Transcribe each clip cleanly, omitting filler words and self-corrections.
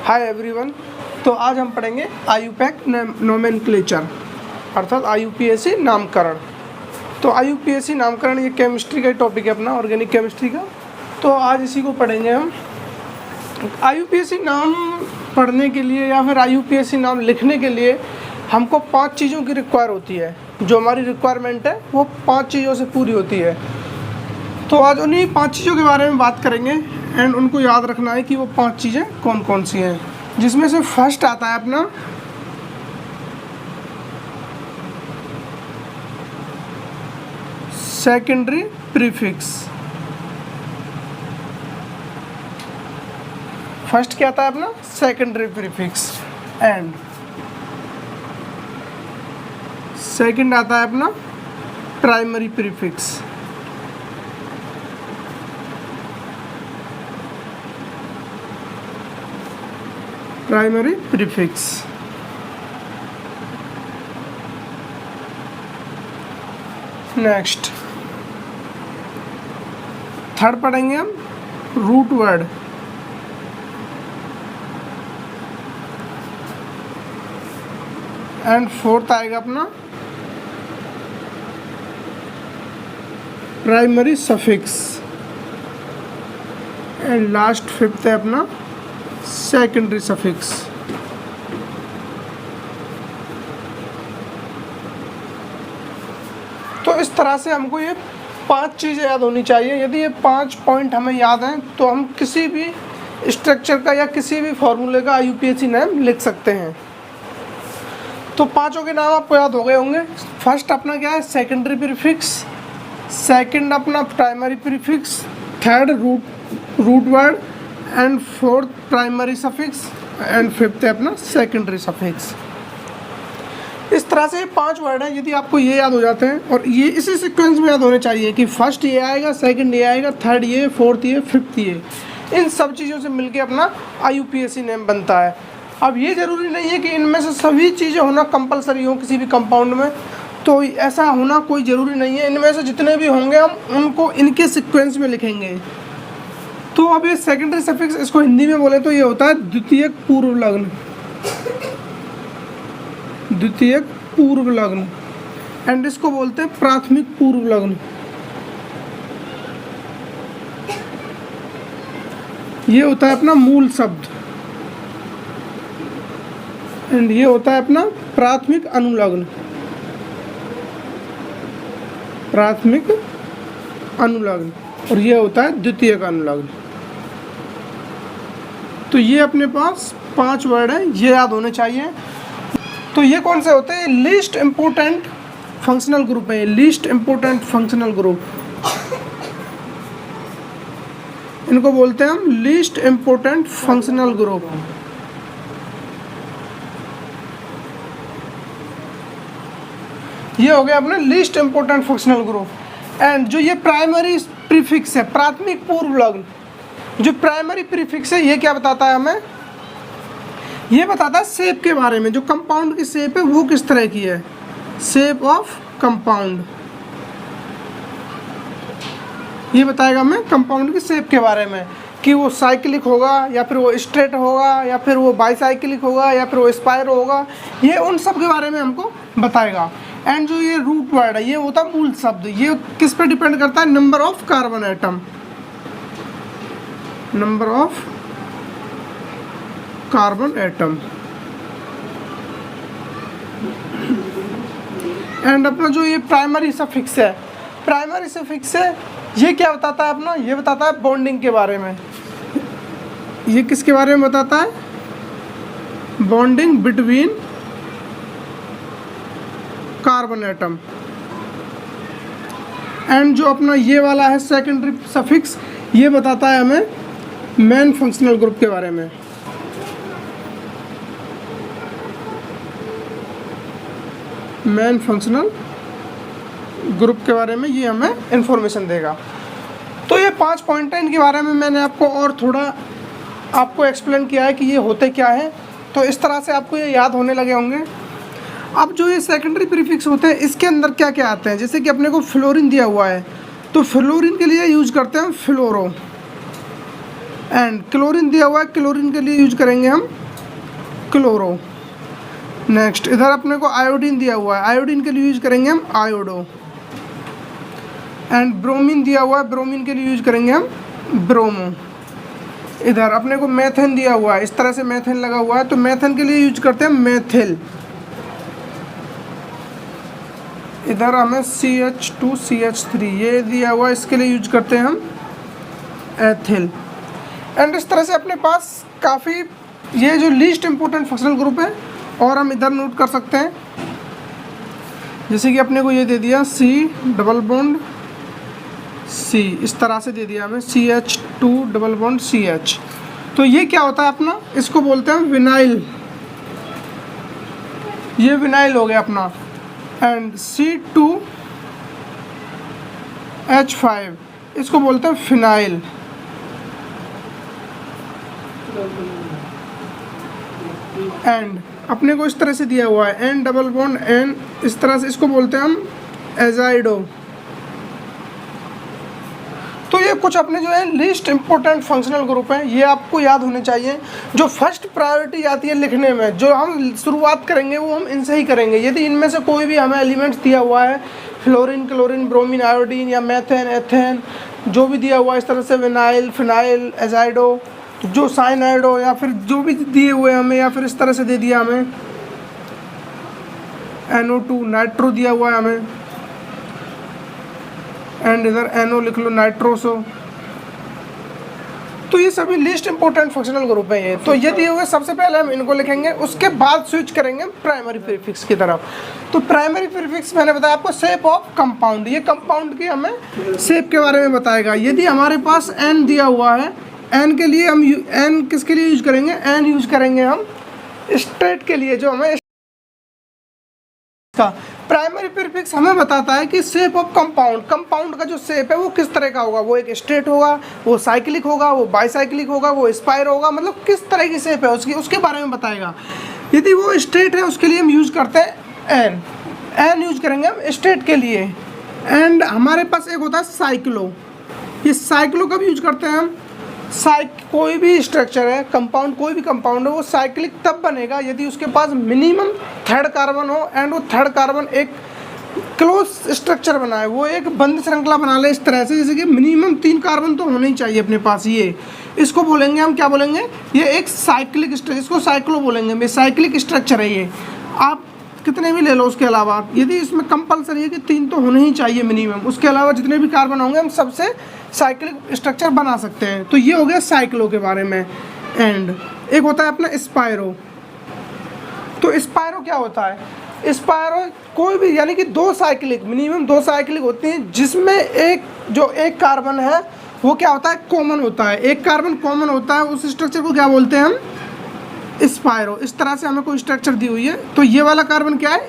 Hi everyone. तो आज हम पढ़ेंगे आईयूपैक नोमेनक्लेचर अर्थात आईयूपीएसी नामकरण। तो आईयूपीएसी नामकरण ये केमिस्ट्री का टॉपिक है अपना, ऑर्गेनिक केमिस्ट्री का। तो आज इसी को पढ़ेंगे हम। आईयूपीएसी नाम पढ़ने के लिए या फिर आईयूपीएसी नाम लिखने के लिए हमको 5 चीज़ों की रिक्वायर होती है। जो हमारी रिक्वायरमेंट है वो 5 चीज़ों से पूरी होती है। तो आज उन्हीं 5 चीज़ों के बारे में बात करेंगे एंड उनको याद रखना है कि वो 5 चीज़ें कौन कौन सी हैं, जिसमें से फर्स्ट आता है अपना सेकेंडरी प्रीफिक्स। फर्स्ट क्या आता है अपना सेकेंडरी प्रीफिक्स एंड सेकंड आता है अपना primary prefix. Primary prefix next third पढ़ेंगे हम रूट वर्ड। एंड फोर्थ आएगा अपना primary suffix and last fifth है अपना सेकेंडरी सफिक्स। तो इस तरह से हमको ये 5 चीज़ें याद होनी चाहिए। यदि ये 5 पॉइंट हमें याद हैं तो हम किसी भी स्ट्रक्चर का या किसी भी फॉर्मूले का आईयूपीएसी नाम लिख सकते हैं। तो 5 के नाम आपको याद हो गए होंगे। फर्स्ट अपना क्या है सेकेंडरी प्रीफिक्स, सेकंड अपना primary prefix, third root word and fourth primary suffix and fifth है अपना सेकेंडरी सफिक्स। इस तरह से 5 वर्ड हैं। यदि आपको ये याद हो जाते हैं और ये इसी सीक्वेंस में याद होने चाहिए कि फर्स्ट ये आएगा, सेकंड ये आएगा, थर्ड ये, फोर्थ ये, फिफ्थ ये, इन सब चीज़ों से मिलके अपना आईयूपीएसी नेम बनता है। अब ये ज़रूरी नहीं है कि इनमें से सभी चीज़ें होना कंपलसरी हो किसी भी कंपाउंड में, तो ऐसा होना कोई ज़रूरी नहीं है। इनमें से जितने भी होंगे हम उनको इनके सीक्वेंस में लिखेंगे। तो अब ये सेकेंडरी सफिक्स, इसको हिंदी में बोले तो ये होता है द्वितीयक पूर्व लग्न, द्वितीयक पूर्व लग्न एंड इसको बोलते हैं प्राथमिक पूर्व लग्न। ये होता है अपना मूल शब्द एंड ये होता है अपना प्राथमिक अनुलग्न, प्राथमिक अनुलग्न और ये होता है द्वितीयक अनुलग्न। तो ये अपने पास 5 वर्ड हैं, ये याद होने चाहिए। तो ये कौन से होते हैं? लीस्ट इम्पोर्टेंट फंक्शनल ग्रुप है, लीस्ट इम्पोर्टेंट फंक्शनल ग्रुप, इनको बोलते हैं हम लीस्ट इम्पोर्टेंट फंक्शनल ग्रुप। ये हो गया अपना least important functional group. And जो ये प्राइमरी प्रीफिक्स है, प्राथमिक पूर्व लग्न, जो प्राइमरी प्रीफिक्स है ये क्या बताता है हमें? ये बताता है शेप के बारे में। जो कंपाउंड की शेप है वो किस तरह की है, शेप ऑफ कंपाउंड, ये बताएगा हमें कंपाउंड की शेप के बारे में कि वो साइक्लिक होगा या फिर वो स्ट्रेट होगा या फिर वो बाईसाइक्लिक होगा या फिर वो स्पाइरो होगा, ये उन सब के बारे में हमको बताएगा। एंड जो ये रूट वर्ड है ये होता है मूल शब्द। ये किस पे डिपेंड करता है? Number of carbon atom, number of carbon atom. And अपना जो ये प्राइमरी सफिक्स है, प्राइमरी सफिक्स है ये क्या बताता है अपना? ये बताता है बॉन्डिंग के बारे में। ये किसके बारे में बताता है? Bonding between carbon atom. And जो अपना ये वाला है सेकेंडरी सफिक्स, ये बताता है हमें मेन फंक्शनल ग्रुप के बारे में। मेन फंक्शनल ग्रुप के बारे में ये हमें इंफॉर्मेशन देगा। तो ये 5 पॉइंट हैं, इनके बारे में मैंने आपको और थोड़ा आपको एक्सप्लेन किया है कि ये होते क्या है। तो इस तरह से आपको ये याद होने लगे होंगे। अब जो ये सेकेंडरी प्रीफिक्स होते हैं इसके अंदर क्या क्या आते हैं? जैसे कि अपने को फ्लोरीन दिया हुआ है तो फ्लोरीन के लिए यूज करते हैं फ्लोरो। एंड क्लोरीन दिया हुआ है, क्लोरीन के लिए यूज करेंगे हम क्लोरो। नेक्स्ट इधर अपने को आयोडीन दिया हुआ है, आयोडीन के लिए यूज करेंगे हम आयोडो। एंड ब्रोमीन दिया हुआ है, ब्रोमीन के लिए यूज करेंगे हम ब्रोमो। इधर अपने को मेथेन दिया हुआ है, इस तरह से मेथेन लगा हुआ है, तो मेथेन के लिए यूज करते हैं मेथिल। इधर हमें CH2CH3 ये दिया हुआ है, इसके लिए यूज करते हैं हम एथिल। एंड इस तरह से अपने पास काफ़ी ये जो लीस्ट इम्पोर्टेंट फंक्शनल ग्रुप है और हम इधर नोट कर सकते हैं। जैसे कि अपने को ये दे दिया C डबल बॉन्ड C, इस तरह से दे दिया हमें CH2 डबल बॉन्ड CH। तो ये क्या होता है अपना, इसको बोलते हैं विनाइल, ये विनाइल हो गया अपना। एंड C2H5 इसको बोलते हैं फिनाइल। एंड अपने को इस तरह से दिया हुआ है N डबल बॉन्ड N, इस तरह से इसको बोलते हैं हम एजाइडो। तो ये कुछ अपने जो है लीस्ट इम्पोर्टेंट फंक्शनल ग्रुप हैं, ये आपको याद होने चाहिए। जो फर्स्ट प्रायोरिटी आती है लिखने में, जो हम शुरुआत करेंगे वो हम इनसे ही करेंगे। यदि इनमें से कोई भी हमें एलिमेंट्स दिया हुआ है, फ्लोरीन, क्लोरीन, ब्रोमीन, आयोडीन या मेथेन, एथेन, जो भी दिया हुआ है इस तरह से विनाइल, फिनाइल, एजाइडो, जो साइनाइडो या फिर जो भी दिए हुए हमें, या फिर इस तरह से दे दिया हमें NO2 नाइट्रो दिया हुआ है हमें, एंड इधर NO लिख लो नाइट्रोसो। तो ये सभी लीस्ट इंपॉर्टेंट फंक्शनल ग्रुप है ये। तो ये दिए हुए सबसे पहले हम इनको लिखेंगे, उसके बाद स्विच करेंगे प्राइमरी प्रीफिक्स की तरफ। तो प्राइमरी प्रीफिक्स मैंने बताया आपको शेप ऑफ कंपाउंड, ये कंपाउंड की हमें शेप के बारे में बताएगा। यदि हमारे पास N दिया हुआ है, N के लिए हम N किसके लिए यूज करेंगे, N यूज करेंगे हम स्ट्रेट के लिए, जो हमें का प्राइमरी प्रीफिक्स हमें बताता है कि शेप ऑफ कंपाउंड, कंपाउंड का जो शेप है वो किस तरह का होगा, वो एक स्ट्रेट होगा, वो साइक्लिक होगा, वो बाईसाइक्लिक होगा, वो स्पाइर होगा, मतलब किस तरह की शेप है उसकी, उसके बारे में बताएगा। यदि वो स्ट्रेट है उसके लिए हम यूज करते हैं एन यूज करेंगे हम स्ट्रेट के लिए। एंड हमारे पास एक होता है साइक्लो, ये साइक्लो कब यूज करते हैं हम, कोई भी स्ट्रक्चर है, कंपाउंड, कोई भी कंपाउंड है, वो साइक्लिक तब बनेगा यदि उसके पास मिनिमम थर्ड कार्बन हो एंड वो थर्ड कार्बन एक क्लोज स्ट्रक्चर बनाए, वो एक बंद श्रृंखला बना ले इस तरह से, जैसे कि मिनिमम 3 कार्बन तो होने ही चाहिए अपने पास। ये इसको बोलेंगे हम, क्या बोलेंगे, ये एक साइक्लिक स्ट्रक्चर, इसको साइक्लो बोलेंगे। ये साइक्लिक स्ट्रक्चर है ये, आप कितने भी ले लो उसके अलावा, यदि इसमें कंपलसरी है कि 3 तो होने ही चाहिए मिनिमम, उसके अलावा जितने भी कार्बन होंगे हम सबसे साइक्लिक स्ट्रक्चर बना सकते हैं। तो ये हो गया साइक्लो के बारे में। एंड एक होता है अपना स्पायरो। तो स्पायरो क्या होता है, स्पायरो कोई भी, यानी कि 2 साइक्लिक, मिनिमम 2 साइक्लिक होती हैं, जिसमें एक कार्बन है वो क्या होता है, कॉमन होता है, एक कार्बन कॉमन होता है, उस स्ट्रक्चर को क्या बोलते हैं हम, स्पायरो। इस तरह से हमें कोई स्ट्रक्चर दी हुई है, तो ये वाला कार्बन क्या है,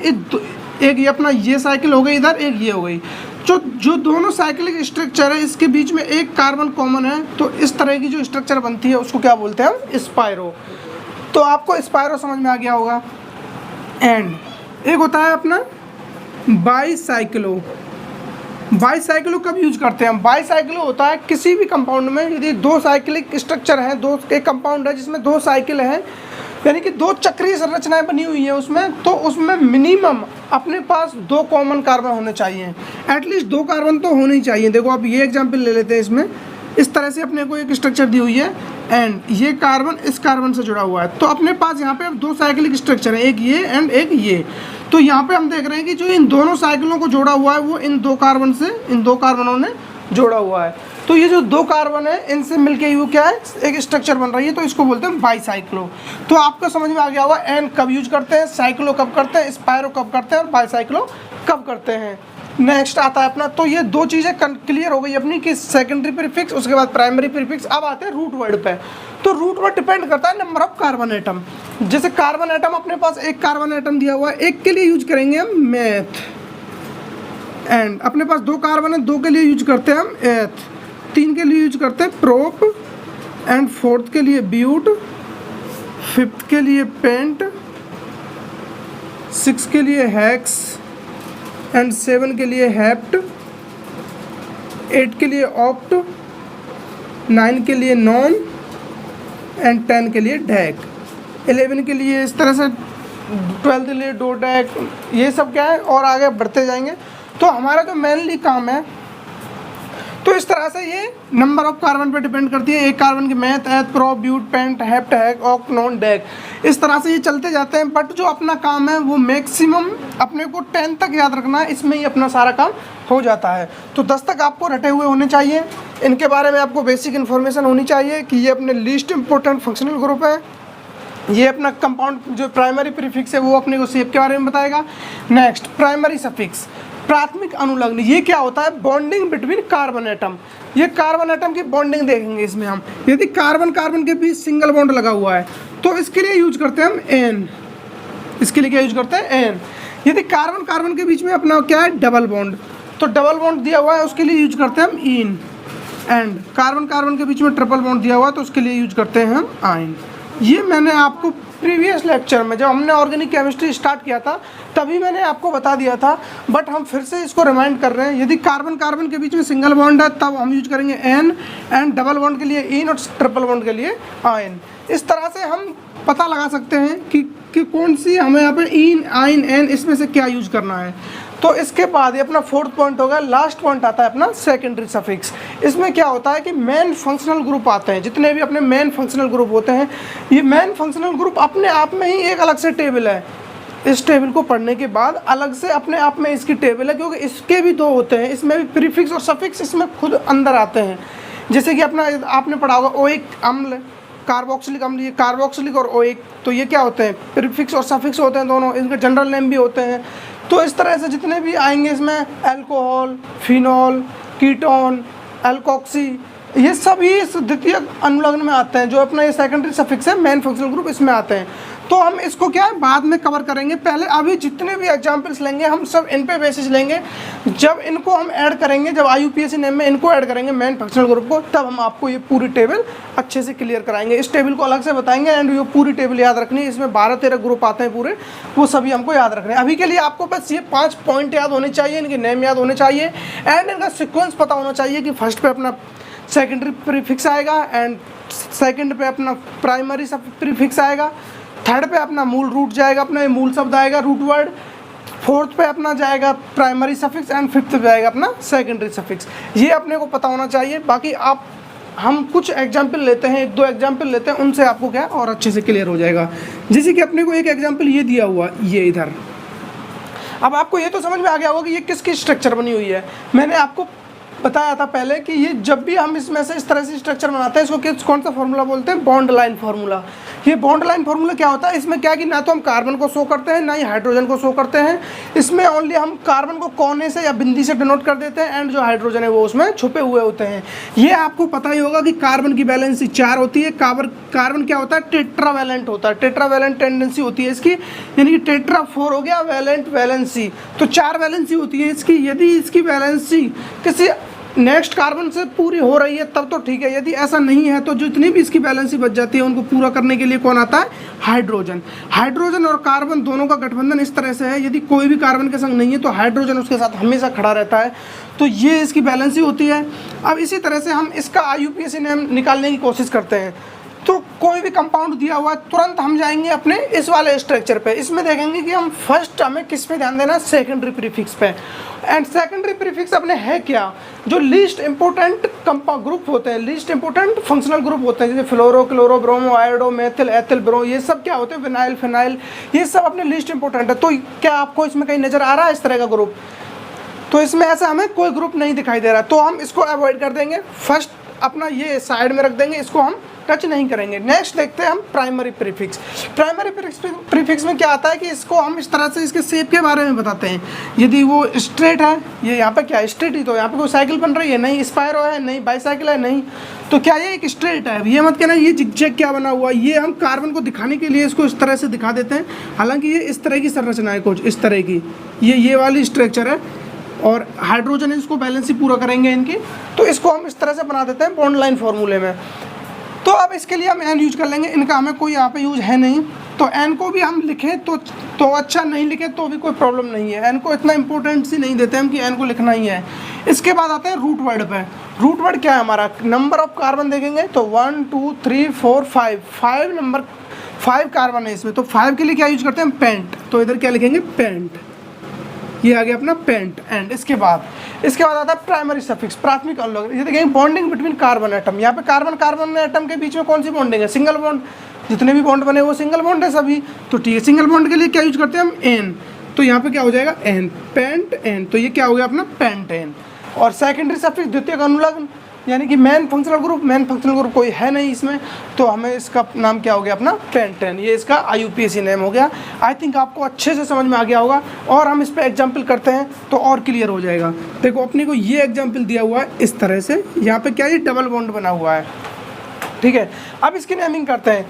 एक ये अपना ये साइकिल हो गई इधर, एक ये हो गई, जो दोनों साइक्लिक स्ट्रक्चर है इसके बीच में एक कार्बन कॉमन है, तो इस तरह की जो स्ट्रक्चर बनती है उसको क्या बोलते हैं हम, स्पायरो। तो आपको स्पायरो समझ में आ गया होगा। एंड एक होता है अपना बाईसाइक्लो। बाईसाइक्लो कब यूज करते हैं हम, बाईसाइक्लो होता है किसी भी कंपाउंड में यदि 2 साइक्लिक स्ट्रक्चर हैं, एक कंपाउंड है जिसमें 2 साइकिल हैं, यानी कि 2 चक्रीय संरचनाएं बनी हुई है उसमें, तो उसमें मिनिमम अपने पास 2 कॉमन कार्बन होने चाहिए, एटलीस्ट 2 कार्बन तो होने ही चाहिए। देखो आप ये एग्जांपल ले लेते हैं, इसमें इस तरह से अपने को एक स्ट्रक्चर दी हुई है एंड ये कार्बन इस कार्बन से जुड़ा हुआ है, तो अपने पास यहाँ पे अब 2 साइक्लिक स्ट्रक्चर है, एक ये एंड एक ये। तो यहाँ पे हम देख रहे हैं कि जो इन दोनों साइकिलों को जोड़ा हुआ है वो इन 2 कार्बन से, इन 2 कार्बनों ने जोड़ा हुआ है। तो ये जो 2 कार्बन है इनसे मिलके वो क्या है, एक स्ट्रक्चर बन रही है, तो इसको बोलते हैं बाईसाइक्लो। तो आपको समझ में आ गया होगा एन कब यूज करते हैं, साइक्लो कब करते हैं, स्पायरो कब करते हैं और बाईसाइक्लो कब करते हैं। नेक्स्ट आता है अपना, तो ये 2 चीज़ें क्लियर हो गई अपनी कि सेकेंडरी प्रीफिक्स, उसके बाद प्राइमरी प्रीफिक्स। अब आते हैं रूट वर्ड पे। तो रूट वर्ड डिपेंड करता है नंबर ऑफ कार्बन एटम। जैसे कार्बन एटम अपने पास एक कार्बन एटम दिया हुआ है, एक के लिए यूज करेंगे हम मेथ। एंड अपने पास 2 कार्बन है, 2 के लिए यूज करते हैं हम एथ, 3 के लिए यूज करते हैं प्रोप, एंड 4th के लिए ब्यूट, 5th के लिए पेंट, 6 के लिए हेक्स, एंड 7 के लिए हेप्ट, 8 के लिए ऑप्ट, 9 के लिए नॉन, एंड 10 के लिए डैक, 11 के लिए इस तरह से, 12 के लिए डो डैक, ये सब क्या है और आगे बढ़ते जाएंगे। तो हमारा जो मेनली काम है, तो इस तरह से ये नंबर ऑफ कार्बन पे डिपेंड करती है। एक कार्बन की meth, eth, pro, but, pent, hept, hex, oct, non, dec, इस तरह से ये चलते जाते हैं। बट जो अपना काम है वो मैक्सिमम अपने को 10 तक याद रखना है, इसमें ही अपना सारा काम हो जाता है। तो 10 तक आपको रटे हुए होने चाहिए। इनके बारे में आपको बेसिक इन्फॉर्मेशन होनी चाहिए कि ये अपने लीस्ट इंपॉर्टेंट फंक्शनल ग्रुप है। ये अपना कंपाउंड जो प्राइमरी प्रीफिक्स है वो अपने को शेप के बारे में बताएगा। नेक्स्ट, प्राइमरी सफिक्स, प्राथमिक अनुलग्न, ये क्या होता है? Bonding between carbon atom. ये कार्बन एटम की बॉन्डिंग देखेंगे इसमें हम। यदि कार्बन कार्बन के बीच सिंगल बॉन्ड लगा हुआ है तो इसके लिए यूज करते हैं हम एन। इसके लिए क्या यूज करते हैं? एन। यदि कार्बन कार्बन के बीच में अपना क्या है? डबल बॉन्ड, तो डबल बॉन्ड दिया हुआ है उसके लिए यूज करते हैं हम इन। एंड कार्बन कार्बन के बीच में ट्रिपल बॉन्ड दिया हुआ है तो उसके लिए यूज करते हैं हम आइन। ये मैंने आपको प्रीवियस लेक्चर में जब हमने ऑर्गेनिक केमिस्ट्री स्टार्ट किया था तभी मैंने आपको बता दिया था, बट हम फिर से इसको रिमाइंड कर रहे हैं। यदि कार्बन कार्बन के बीच में सिंगल बॉन्ड है तब हम यूज करेंगे एन, एंड डबल बॉन्ड के लिए इन और ट्रिपल बॉन्ड के लिए आइन। इस तरह से हम पता लगा सकते हैं कि कौन सी हमें यहाँ पे इन, आइन, एन, इसमें से क्या यूज करना है। तो इसके बाद ये अपना 4th पॉइंट होगा। लास्ट पॉइंट आता है अपना सेकेंडरी सफिक्स। इसमें क्या होता है कि मेन फंक्शनल ग्रुप आते हैं, जितने भी अपने मेन फंक्शनल ग्रुप होते हैं, ये मेन फंक्शनल ग्रुप अपने आप में ही एक अलग से टेबल है। इस टेबल को पढ़ने के बाद अलग से अपने आप में इसकी टेबल है, क्योंकि इसके भी 2 होते हैं, इसमें भी प्रीफिक्स और सफिक्स इसमें खुद अंदर आते हैं। जैसे कि अपना आपने पढ़ा होगा ओइक अम्ल, कार्बोक्सिलिक अम्ल, ये कार्बोक्सिलिक और ओइक, तो ये क्या होते हैं? प्रीफिक्स और सफिक्स होते हैं दोनों, इनके जनरल नेम भी होते हैं। तो इस तरह से जितने भी आएंगे इसमें अल्कोहल, फिनॉल, कीटोन, अल्कोक्सी, ये सभी इस द्वितीय अनुलग्न में आते हैं। जो अपना ये सेकेंडरी सफिक्स है, मेन फंक्शनल ग्रुप इसमें आते हैं। तो हम इसको क्या है बाद में कवर करेंगे। पहले अभी जितने भी एग्जाम्पल्स लेंगे हम सब इन पे बेसिस लेंगे। जब इनको हम ऐड करेंगे, जब IUPAC नेम में इनको ऐड करेंगे मेन फंक्शनल ग्रुप को, तब हम आपको ये पूरी टेबल अच्छे से क्लियर कराएंगे। इस टेबल को अलग से बताएंगे एंड ये पूरी टेबल याद रखनी है। इसमें 12-13 ग्रुप आते हैं पूरे, वो सभी हमको याद रखने हैं। अभी के लिए आपको बस ये 5 पॉइंट याद होने चाहिए, इनके नेम याद होने चाहिए एंड इनका सिक्वेंस पता होना चाहिए कि फर्स्ट पे अपना सेकेंडरी प्रीफिक्स आएगा एंड सेकेंड पे अपना प्राइमरी सब प्रीफिक्स आएगा, थर्ड पे अपना मूल रूट जाएगा, अपना मूल शब्द आएगा रूट वर्ड, 4th पे अपना जाएगा प्राइमरी सफिक्स एंड 5th पे जाएगा अपना सेकेंडरी सफिक्स। ये अपने को पता होना चाहिए। बाकी आप हम कुछ एग्जाम्पल लेते हैं, 1-2 एग्जाम्पल लेते हैं, उनसे आपको क्या और अच्छे से क्लियर हो जाएगा। जैसे कि अपने को एक एग्जाम्पल ये दिया हुआ, ये इधर, अब आपको ये तो समझ में आ गया होगा कि ये किसकी स्ट्रक्चर बनी हुई है। मैंने आपको बताया था पहले कि ये जब भी हम इसमें से इस तरह से स्ट्रक्चर बनाते हैं, इसको कौन सा फार्मूला बोलते हैं? Bond line formula. ये बॉन्ड लाइन फार्मूला क्या होता है? इसमें क्या कि ना तो हम कार्बन को शो करते हैं ना ही हाइड्रोजन को शो करते हैं। इसमें ओनली हम कार्बन को कोने से या बिंदी से डिनोट कर देते हैं एंड जो हाइड्रोजन है वो उसमें छुपे हुए होते हैं। ये आपको पता ही होगा कि कार्बन की वैलेंसी 4 होती है। कार्बन क्या होता है? टेट्रावैलेंट होता है। टेट्रावैलेंट टेंडेंसी होती है इसकी, यानी कि टेट्रा 4 हो गया, वैलेंट वैलेंसी, तो 4 वैलेंसी होती है इसकी। यदि इसकी वैलेंसी किसी नेक्स्ट कार्बन से पूरी हो रही है तब तो ठीक है, यदि ऐसा नहीं है तो जितनी भी इसकी बैलेंसी बच जाती है उनको पूरा करने के लिए कौन आता है? हाइड्रोजन। हाइड्रोजन और कार्बन दोनों का गठबंधन इस तरह से है, यदि कोई भी कार्बन के संग नहीं है तो हाइड्रोजन उसके साथ हमेशा खड़ा रहता है। तो ये इसकी बैलेंसी होती है। अब इसी तरह से हम इसका IUPAC नेम निकालने की कोशिश करते हैं। तो कोई भी कंपाउंड दिया हुआ है, तुरंत हम जाएंगे अपने इस वाले स्ट्रक्चर पे। इसमें देखेंगे कि हम फर्स्ट हमें किस पे ध्यान देना है? सेकेंडरी प्रीफिक्स पे। एंड सेकेंडरी प्रीफिक्स अपने है क्या? जो लीस्ट इंपोर्टेंट ग्रुप होते हैं, लीस्ट इंपोर्टेंट फंक्शनल ग्रुप होते हैं, जैसे fluoro, chloro, bromo, iodo, methyl, ethyl, ब्रो, ये सब क्या होते हैं? विनाइल, फिनाइल, ये सब अपने लीस्ट इंपोर्टेंट है। तो क्या आपको इसमें कहीं नजर आ रहा है इस तरह का ग्रुप? तो इसमें ऐसा हमें कोई ग्रुप नहीं दिखाई दे रहा, तो हम इसको अवॉइड कर देंगे। फर्स्ट अपना ये साइड में रख देंगे, इसको हम टच नहीं करेंगे। नेक्स्ट देखते हैं हम प्राइमरी प्रीफिक्स। प्राइमरी प्रीफिक्स में क्या आता है कि इसको हम इस तरह से इसके शेप के बारे में बताते हैं। यदि वो स्ट्रेट है, ये यहाँ पे क्या स्ट्रेट ही, तो यहाँ पे कोई साइकिल बन रही है नहीं, स्पायरो है नहीं, बाईसाइकिल है नहीं, तो क्या ये एक स्ट्रेट है? ये मत कहना ये जिगजैग क्या बना हुआ, ये हम कार्बन को दिखाने के लिए इसको इस तरह से दिखा देते हैं। हालांकि ये इस तरह की संरचना है, कुछ इस तरह की, ये वाली स्ट्रक्चर है और हाइड्रोजन इसको बैलेंस ही पूरा करेंगे इनकी, तो इसको हम इस तरह से बना देते हैं बॉन्ड लाइन फार्मूले में। तो अब इसके लिए हम एन यूज कर लेंगे, इनका हमें कोई यहाँ पे यूज है नहीं, तो एन को भी हम लिखें तो अच्छा, नहीं लिखें तो भी कोई प्रॉब्लम नहीं है। एन को इतना इंपॉर्टेंस ही नहीं देते हम कि एन को लिखना ही है। इसके बाद आते हैं रूट वर्ड पे। रूट वर्ड क्या है हमारा, नंबर ऑफ कार्बन देखेंगे तो 1 2 3 4 5, 5 नंबर 5 कार्बन है इसमें, तो 5 के लिए क्या यूज करते हैं, पेंट। तो इधर क्या लिखेंगे, पेंट, ये आ गया अपना पेंट। एंड इसके बाद आता है प्राइमरी सफिक्स, प्राथमिक अवलोकन। ये देखेंगे बॉन्डिंग बिटवीन कार्बन एटम, यहाँ पे कार्बन कार्बन एटम के बीच में कौन सी बॉन्डिंग है, सिंगल बॉन्ड, जितने भी बॉन्ड बने वो सिंगल बॉन्ड है सभी, तो ठीक है। सिंगल बॉन्ड के लिए क्या यूज करते हैं हम, एन, तो यहाँ पे क्या हो जाएगा एन, पेंट एन, तो ये क्या हो गया अपना पेंट एन। और सेकेंडरी सफिक्स द्वितीयक अनुलग्न, यानी कि मेन फंक्शनल ग्रुप कोई है नहीं इसमें, तो हमें इसका नाम क्या हो गया अपना पेंटेन, ये इसका IUPAC नेम हो गया। आई थिंक आपको अच्छे से समझ में आ गया होगा, और हम इस पर एग्जाम्पल करते हैं तो और क्लियर हो जाएगा। देखो अपने को ये एग्जाम्पल दिया हुआ है इस तरह से, यहाँ पे क्या ये डबल बॉन्ड बना हुआ है, ठीक है। अब इसकी नेमिंग करते हैं।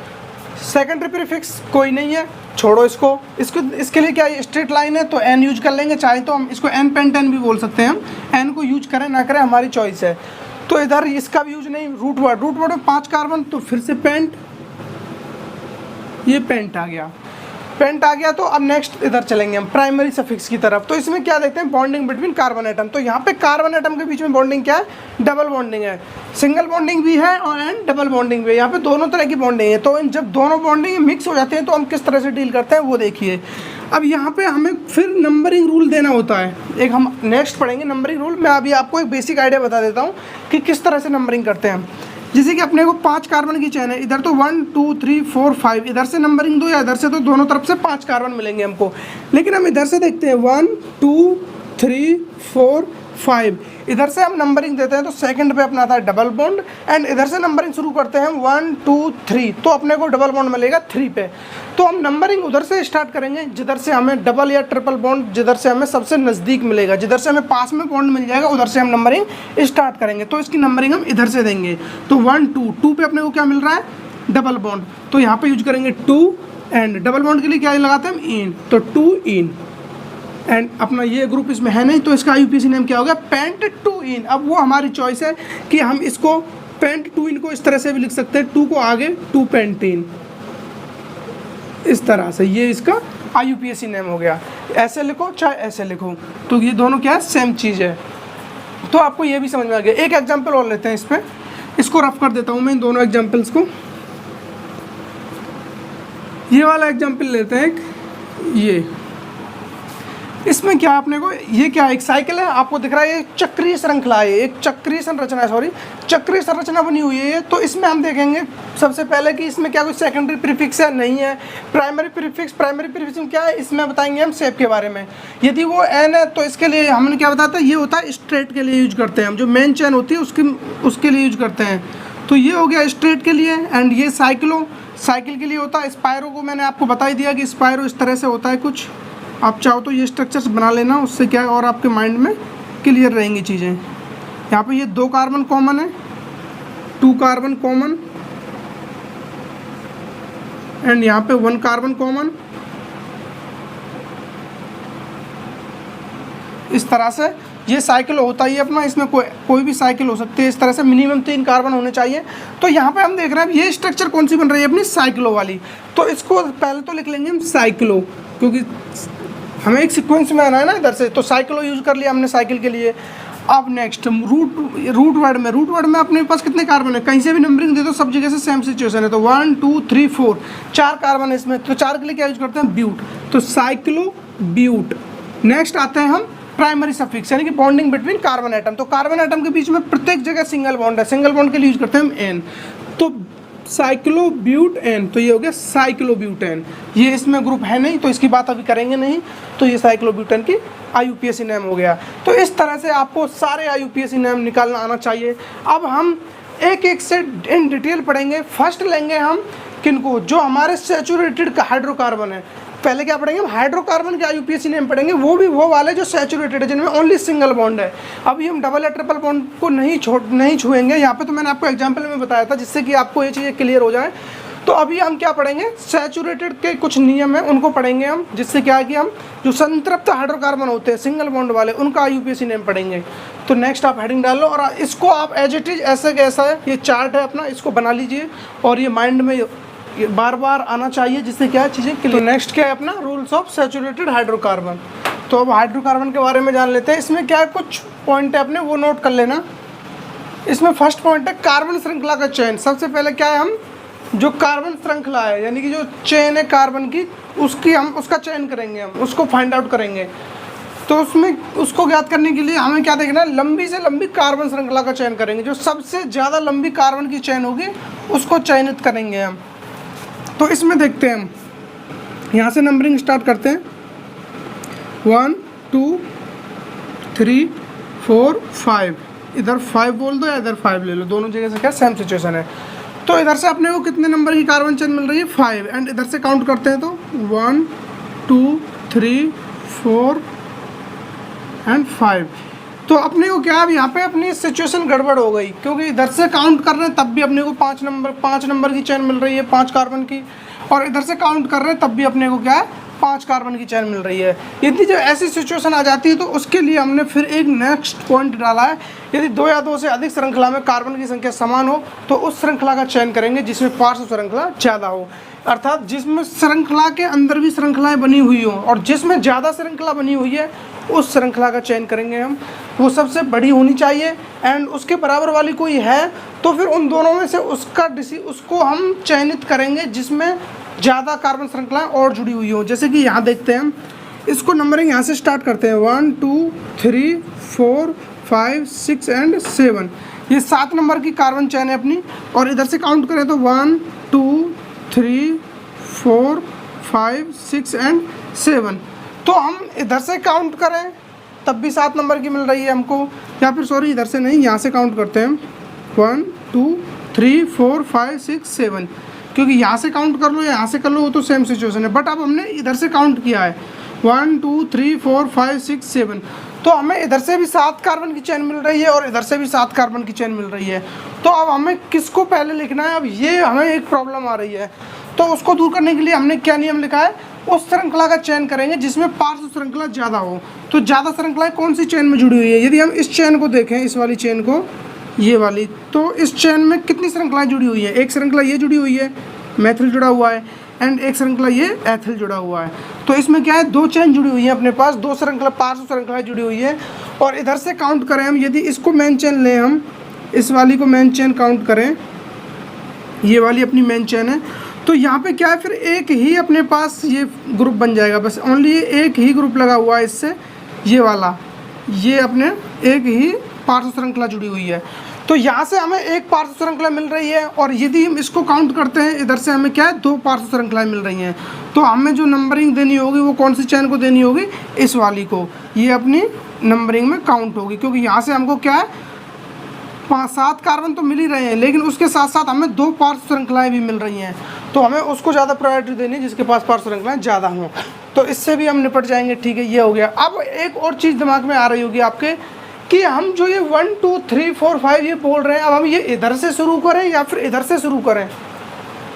सेकेंडरी प्रीफिक्स कोई नहीं है, छोड़ो इसके लिए क्या ये स्ट्रेट लाइन है तो एन यूज कर लेंगे, चाहे तो हम इसको एन पेंटेन भी बोल सकते हैं, हम एन को यूज करें ना करें हमारी चॉइस है। तो इधर इसका भी यूज नहीं। रूट वर्ड में 5 कार्बन, तो फिर से पेंट, ये पेंट आ गया। तो अब नेक्स्ट इधर चलेंगे हम प्राइमरी सफिक्स की तरफ। तो इसमें क्या देखते हैं, बॉन्डिंग बिटवीन कार्बन एटम। तो यहाँ पे कार्बन एटम के बीच में बॉन्डिंग क्या है, डबल बॉन्डिंग है, सिंगल बॉन्डिंग भी है और एंड डबल बॉन्डिंग भी है। यहाँ पे दोनों तरह की बॉन्डिंग है। तो जब दोनों बॉन्डिंग मिक्स हो जाते हैं तो हम किस तरह से डील करते हैं वो देखिए। अब यहाँ पे हमें फिर नंबरिंग रूल देना होता है, एक हम नेक्स्ट पढ़ेंगे नंबरिंग रूल। मैं अभी आपको एक बेसिक आइडिया बता देता हूँ कि किस तरह से नंबरिंग करते हैं हम। जैसे कि अपने को 5 कार्बन की चेन है, इधर तो 1 2 3 4 5, इधर से नंबरिंग दो या इधर से, तो दोनों तरफ से 5 कार्बन मिलेंगे हमको। लेकिन हम इधर से देखते हैं 1 2 3 4 5, इधर से हम नंबरिंग देते हैं तो सेकंड पे अपना आता है डबल बॉन्ड, एंड इधर से नंबरिंग शुरू करते हैं 1 2 3, तो अपने को डबल बॉन्ड मिलेगा 3 पे। तो हम नंबरिंग उधर से स्टार्ट करेंगे जिधर से हमें डबल या ट्रिपल बॉन्ड, जिधर से हमें सबसे नज़दीक मिलेगा, जिधर से हमें पास में बॉन्ड मिल जाएगा उधर से हम नंबरिंग स्टार्ट करेंगे। तो इसकी नंबरिंग हम इधर से देंगे। तो 1 2 पे अपने को क्या मिल रहा है, डबल बॉन्ड, तो यहाँ पे यूज करेंगे 2, एंड डबल बॉन्ड के लिए क्या लगाते हैं हम, इन, तो 2 इन, एंड अपना ये ग्रुप इसमें है नहीं तो इसका IUPAC नेम क्या होगा, पेंट 2 इन। अब वो हमारी चॉइस है कि हम इसको पेंट 2 इन को इस तरह से भी लिख सकते हैं, 2 को आगे 2 पेंटीन, इस तरह से ये इसका IUPAC नेम हो गया। ऐसे लिखो चाहे ऐसे लिखो, तो ये दोनों क्या है, सेम चीज़ है। तो आपको ये भी समझ में आ गया। एक एग्जाम्पल और लेते हैं इस पर, इसको रफ कर देता हूँ मैं इन दोनों एग्जाम्पल्स को। ये वाला एग्जाम्पल लेते हैं ये, इसमें क्या अपने को, ये क्या एक साइकिल है, आपको दिख रहा है ये चक्रीय श्रृंखला है, एक चक्रीय संरचना है, सॉरी चक्रीय संरचना बनी हुई है। तो इसमें हम देखेंगे सबसे पहले कि इसमें क्या कोई सेकेंडरी प्रीफिक्स है, नहीं है। प्राइमरी प्रीफिक्स क्या है, इसमें बताएंगे हम शेप के बारे में। यदि वो एन है तो इसके लिए हमने क्या बताया था, ये होता है स्ट्रेट के लिए यूज करते हैं हम, जो मेन चेन होती है उसके लिए यूज करते हैं। तो ये हो गया स्ट्रेट के लिए, एंड ये साइकिल के लिए होता है। स्पायरो को मैंने आपको बता ही दिया कि स्पायरो इस तरह से होता है कुछ, आप चाहो तो ये स्ट्रक्चर्स बना लेना, उससे क्या है और आपके माइंड में क्लियर रहेंगी चीज़ें। यहाँ पे ये 2 कार्बन कॉमन है, 2 कार्बन कॉमन, एंड यहाँ पे 1 कार्बन कॉमन, इस तरह से ये साइकिल होता ही अपना। इसमें कोई भी साइकिल हो सकती है इस तरह से, मिनिमम 3 कार्बन होने चाहिए। तो यहाँ पे हम देख रहे हैं ये स्ट्रक्चर कौन सी बन रही है, अपनी साइक्लो वाली। तो इसको पहले तो लिख लेंगे हम साइक्लो, क्योंकि हमें एक सीक्वेंस में आना है ना इधर से, तो साइक्लो यूज कर लिया हमने साइकिल के लिए। अब नेक्स्ट रूट वर्ड में अपने पास कितने कार्बन है, कहीं से भी नंबरिंग दे दो सब जगह से सेम सिचुएशन है। तो 1 2 3 4, 4 कार्बन है इसमें, तो 4 के लिए क्या यूज करते हैं, ब्यूट, तो साइक्लो ब्यूट। नेक्स्ट आते हैं हम प्राइमरी सफिक्स, यानी कि बॉन्डिंग बिटवीन कार्बन एटम। तो कार्बन एटम के बीच में प्रत्येक जगह सिंगल बॉन्ड है, सिंगल बॉन्ड के लिए यूज करते हैं हम एन, तो साइक्लोब्यूटेन, तो ये हो गया साइक्लोब्यूटेन। ये इसमें ग्रुप है नहीं तो इसकी बात अभी करेंगे नहीं, तो ये साइक्लोब्यूटेन की IUPAC नेम हो गया। तो इस तरह से आपको सारे IUPAC नेम निकालना आना चाहिए। अब हम एक एक से इन डिटेल पढ़ेंगे। फर्स्ट लेंगे हम किनको, जो हमारे सैचुरेटेड हाइड्रोकार्बन है। पहले क्या पढ़ेंगे, हम हाइड्रोकार्बन के IUPAC नेम पढ़ेंगे, वो भी वो वाले जो सैचुरेटेड है, जिनमें ओनली सिंगल बॉन्ड है। अभी हम डबल या ट्रिपल बॉन्ड को नहीं छुएंगे। यहाँ पे तो मैंने आपको एग्जांपल में बताया था जिससे कि आपको ये चीज़ें क्लियर हो जाए। तो अभी हम क्या पढ़ेंगे, सैचुरेटेड के कुछ नियम हैं उनको पढ़ेंगे हम, जिससे क्या है कि हम जो संतृप्त हाइड्रोकार्बन होते हैं सिंगल बॉन्ड वाले, उनका IUPAC नेम पढ़ेंगे। तो नेक्स्ट आप हेडिंग डाल लो और इसको आप एज इट इज ऐसे कैसा है, ये चार्ट है अपना, इसको बना लीजिए और ये माइंड में बार बार आना चाहिए, जिससे क्या है चीज़ें क्लियर। तो नेक्स्ट क्या है अपना, रूल्स ऑफ सैचुरेटेड हाइड्रोकार्बन। तो अब हाइड्रोकार्बन के बारे में जान लेते हैं। इसमें क्या है, कुछ पॉइंट है अपने वो नोट कर लेना। इसमें फर्स्ट पॉइंट है कार्बन श्रृंखला का चयन। सबसे पहले क्या है, हम जो कार्बन श्रृंखला है यानी कि जो चेन है कार्बन की, उसका चयन करेंगे, हम उसको फाइंड आउट करेंगे। तो उसमें उसको ज्ञात करने के लिए हमें क्या देखना है, लंबी से लंबी कार्बन श्रृंखला का चयन करेंगे। जो सबसे ज़्यादा लंबी कार्बन की चेन होगी उसको चयनित करेंगे हम। तो इसमें देखते हैं, हम यहाँ से नंबरिंग स्टार्ट करते हैं। 1 2 3 4 5, इधर 5 बोल दो या इधर 5 ले लो, दोनों जगह से क्या सेम सिचुएशन है। तो इधर से अपने को कितने नंबर की कार्बन चेन मिल रही है, 5। एंड इधर से काउंट करते हैं तो 1 2 3 4 एंड 5। तो अपने को क्या, अब यहाँ पे अपनी सिचुएशन गड़बड़ हो गई, क्योंकि इधर से काउंट कर रहे हैं तब भी अपने को 5 नंबर की चेन मिल रही है 5 कार्बन की, और इधर से काउंट कर रहे हैं तब भी अपने को क्या है 5 कार्बन की चेन मिल रही है। यदि जब ऐसी सिचुएशन आ जाती है तो उसके लिए हमने फिर एक नेक्स्ट पॉइंट डाला है। यदि 2 या 2 से अधिक श्रृंखला में कार्बन की संख्या समान हो तो उस श्रृंखला का चयन करेंगे जिसमें पार्श्व श्रृंखला ज़्यादा हो, अर्थात जिसमें श्रृंखला के अंदर भी श्रृंखलाएं बनी हुई हो और जिसमें ज़्यादा श्रृंखला बनी हुई है उस श्रृंखला का चयन करेंगे हम। वो सबसे बड़ी होनी चाहिए एंड उसके बराबर वाली कोई है तो फिर उन दोनों में से उसको हम चयनित करेंगे जिसमें ज़्यादा कार्बन श्रृंखलाएं और जुड़ी हुई हो। जैसे कि यहाँ देखते हैं, हम इसको नंबरिंग यहाँ से स्टार्ट करते हैं। 1 2 3 4 5 6 एंड 7, ये 7 नंबर की कार्बन चेन है अपनी। और इधर से काउंट करें तो 1 2 3 4 5 6 एंड 7। तो हम इधर से काउंट करें तब भी 7 नंबर की मिल रही है हमको, या फिर सॉरी इधर से नहीं, यहाँ से काउंट करते हैं 1 2 3 4 5 6 7, क्योंकि यहाँ से काउंट कर लो या यहाँ से कर लो वो तो सेम सिचुएशन है। बट अब हमने इधर से काउंट किया है 1 2 3 4 5 6 7, तो हमें इधर से भी 7 कार्बन की चेन मिल रही है और इधर से भी 7 कार्बन की चेन मिल रही है। तो अब हमें किसको पहले लिखना है, अब ये हमें एक प्रॉब्लम आ रही है। तो उसको दूर करने के लिए हमने क्या नियम लिखा है, उस श्रृंखला का चयन करेंगे जिसमें पार्श्व श्रृंखला ज़्यादा हो। तो ज़्यादा श्रृंखलाएं कौन सी चेन में जुड़ी हुई है, यदि हम इस चेन को देखें, इस वाली चेन को, ये वाली, तो इस चेन में कितनी श्रृंखलाएं जुड़ी हुई है, एक श्रृंखला ये जुड़ी हुई है, मैथिल जुड़ा हुआ है, एंड एक श्रृंखला ये एथिल जुड़ा हुआ है। तो इसमें क्या है, 2 चेन जुड़ी हुई है अपने पास, 2 श्रृंखला पार्श्व श्रृंखलाएं जुड़ी हुई है। और इधर से काउंट करें हम, यदि इसको मेन चेन लें, हम इस वाली को मेन चेन काउंट करें, ये वाली अपनी मेन चेन है, तो यहाँ पे क्या है, फिर एक ही अपने पास ये ग्रुप बन जाएगा, बस ओनली एक ही ग्रुप लगा हुआ है इससे, ये वाला, ये अपने एक ही पार्श्व श्रृंखला जुड़ी हुई है। तो यहाँ से हमें एक पार्श्व श्रृंखला मिल रही है, और यदि हम इसको काउंट करते हैं इधर से हमें क्या है 2 पार्श्व श्रृंखलाएं मिल रही हैं। तो हमें जो नंबरिंग देनी होगी वो कौन सी चेन को देनी होगी, इस वाली को, ये अपनी नंबरिंग में काउंट होगी, क्योंकि यहाँ से हमको क्या है 5-7 कार्बन तो मिल ही रहे हैं, लेकिन उसके साथ साथ हमें 2 पार्श्व श्रृंखलाएं भी मिल रही हैं। तो हमें उसको ज़्यादा प्रायोरिटी देनी है जिसके पास पार्श्व श्रृंखलाएं ज़्यादा हों। तो इससे भी हम निपट जाएंगे, ठीक है, ये हो गया। अब एक और चीज़ दिमाग में आ रही होगी आपके कि हम जो ये 1 2 3 4 5 ये बोल रहे हैं, अब हम ये इधर से शुरू करें या फिर इधर से शुरू करें।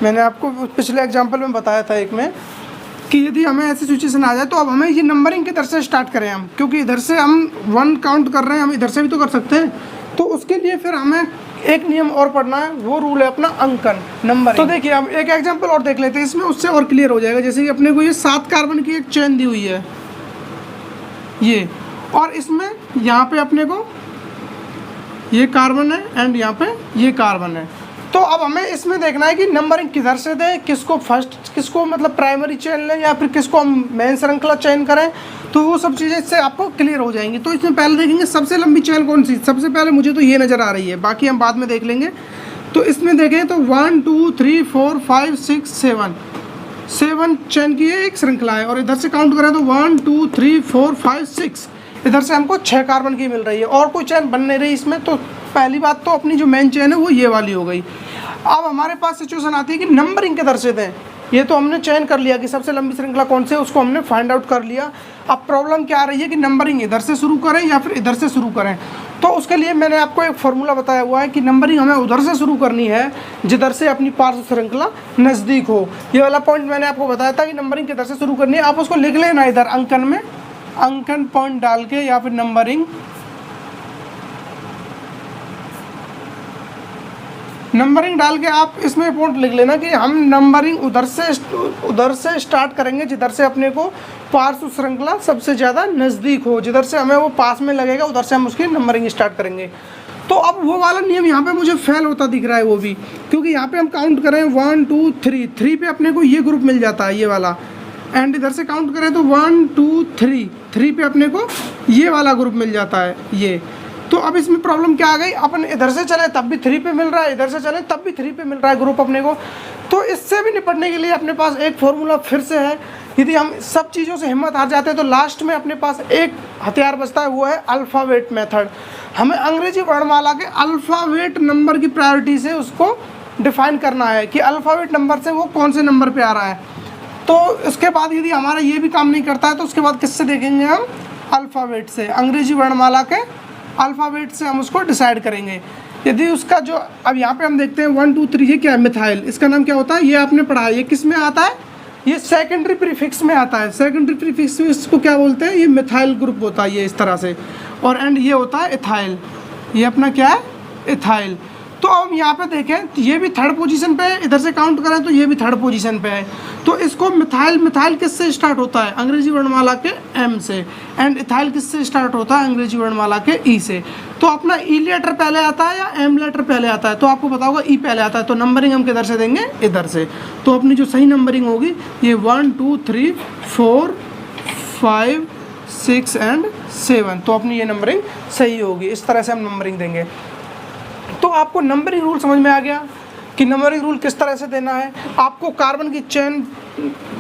मैंने आपको पिछले एग्जाम्पल में बताया था एक में कि यदि हमें ऐसी सिचुएशन आ जाए तो अब हमें ये नंबरिंग किधर से स्टार्ट करें हम, क्योंकि इधर से हम 1 काउंट कर रहे हैं, हम इधर से भी तो कर सकते हैं। तो उसके लिए फिर हमें एक नियम और पढ़ना है, वो रूल है अपना अंकन नंबर। तो देखिए हम एक एग्जांपल और देख लेते हैं, इसमें उससे और क्लियर हो जाएगा। जैसे कि अपने को ये 7 कार्बन की एक चेन दी हुई है ये, और इसमें यहाँ पे अपने को ये कार्बन है एंड यहाँ पे ये कार्बन है। तो अब हमें इसमें देखना है कि नंबरिंग किधर से दें, किसको फर्स्ट, किसको मतलब प्राइमरी चेन लें या फिर किसको हम मेन श्रृंखला चयन करें। तो वो सब चीज़ें इससे आपको क्लियर हो जाएंगी। तो इसमें पहले देखेंगे सबसे लंबी चेन कौन सी, सबसे पहले मुझे तो ये नज़र आ रही है, बाकी हम बाद में देख लेंगे। तो इसमें देखें तो 1 2 3 4 5 6 7 चेन की एक श्रृंखला है, और इधर से काउंट करें तो 1 2 3 4 5 6, इधर से हमको 6 कार्बन की मिल रही है और कोई चेन बन नहीं रही इसमें। तो पहली बात तो अपनी जो मेन चेन है वो ये वाली हो गई। अब हमारे पास सिचुएशन आती है कि नंबरिंग किधर से दें। ये तो हमने चयन कर लिया कि सबसे लंबी श्रृंखला कौन सी है, उसको हमने फाइंड आउट कर लिया। अब प्रॉब्लम क्या आ रही है कि नंबरिंग इधर से शुरू करें या फिर इधर से शुरू करें। तो उसके लिए मैंने आपको एक फार्मूला बताया हुआ है कि नंबरिंग हमें उधर से शुरू करनी है जिधर से अपनी पार्श्व श्रृंखला नज़दीक हो। ये वाला पॉइंट मैंने आपको बताया था कि नंबरिंग किधर से शुरू करनी है। आप उसको लिख लेना इधर अंकन में, अंकन पॉइंट डाल के, या फिर नंबरिंग डाल के आप इसमें पॉइंट लिख लेना कि हम नंबरिंग उधर से स्टार्ट करेंगे जिधर से अपने को पार्श्व श्रृंखला सबसे ज़्यादा नज़दीक हो, जिधर से हमें वो पास में लगेगा उधर से हम उसकी नंबरिंग स्टार्ट करेंगे। तो तो अब वो वाला नियम यहाँ पे मुझे फेल होता दिख रहा है वो भी, क्योंकि यहाँ पे हम काउंट करें 1 2 3, 3 पे अपने को ये ग्रुप मिल जाता है ये वाला, एंड इधर से काउंट करें तो 1 2 3, 3 पे अपने को ये वाला ग्रुप मिल जाता है ये। तो अब इसमें प्रॉब्लम क्या आ गई, अपन इधर से चले तब भी 3 पे मिल रहा है, इधर से चले तब भी 3 पे मिल रहा है ग्रुप अपने को। तो इससे भी निपटने के लिए अपने पास एक फॉर्मूला फिर से है। यदि हम सब चीज़ों से हिम्मत हार जाते हैं तो लास्ट में अपने पास एक हथियार बचता है, वो है अल्फ़ाबेट मेथड। हमें अंग्रेजी वर्णमाला के अल्फ़ाबेट नंबर की प्रायोरिटी से उसको डिफाइन करना है कि अल्फ़ाबेट नंबर से वो कौन से नंबर पे आ रहा है। तो उसके बाद यदि हमारा ये भी काम नहीं करता है तो उसके बाद किससे देखेंगे हम, अल्फ़ाबेट से, अंग्रेजी वर्णमाला के अल्फ़ाबेट से हम उसको डिसाइड करेंगे। यदि उसका जो अब यहाँ पे हम देखते हैं 1 2 3, ये क्या है, मिथाइल, इसका नाम क्या होता है, ये आपने पढ़ा है, ये किस में आता है, ये सेकेंडरी प्रीफिक्स में आता है। सेकेंडरी प्रीफिक्स में इसको क्या बोलते हैं, ये मिथाइल ग्रुप होता है ये इस तरह से, और एंड ये होता है इथाइल, ये अपना क्या है, इथाइल। तो अब हम यहाँ पे देखें तो ये भी थर्ड पोजीशन पे है, इधर से काउंट करें तो ये भी थर्ड पोजीशन पे है। तो इसको मिथाइल, मिथाइल किससे स्टार्ट होता है, अंग्रेजी वर्णमाला के एम से, एंड इथाइल किससे स्टार्ट होता है, अंग्रेजी वर्णमाला के ई से। तो अपना ई लेटर पहले आता है या एम लेटर पहले आता है, तो आपको पता होगा ई पहले आता है। तो नंबरिंग हम किधर से देंगे, इधर से। तो अपनी जो सही नंबरिंग होगी ये 1 2 3 4 5 6 एंड 7, तो अपनी ये नंबरिंग सही होगी। इस तरह से हम नंबरिंग देंगे। तो आपको नंबरिंग रूल समझ में आ गया कि नंबरिंग रूल किस तरह से देना है। आपको कार्बन की चेन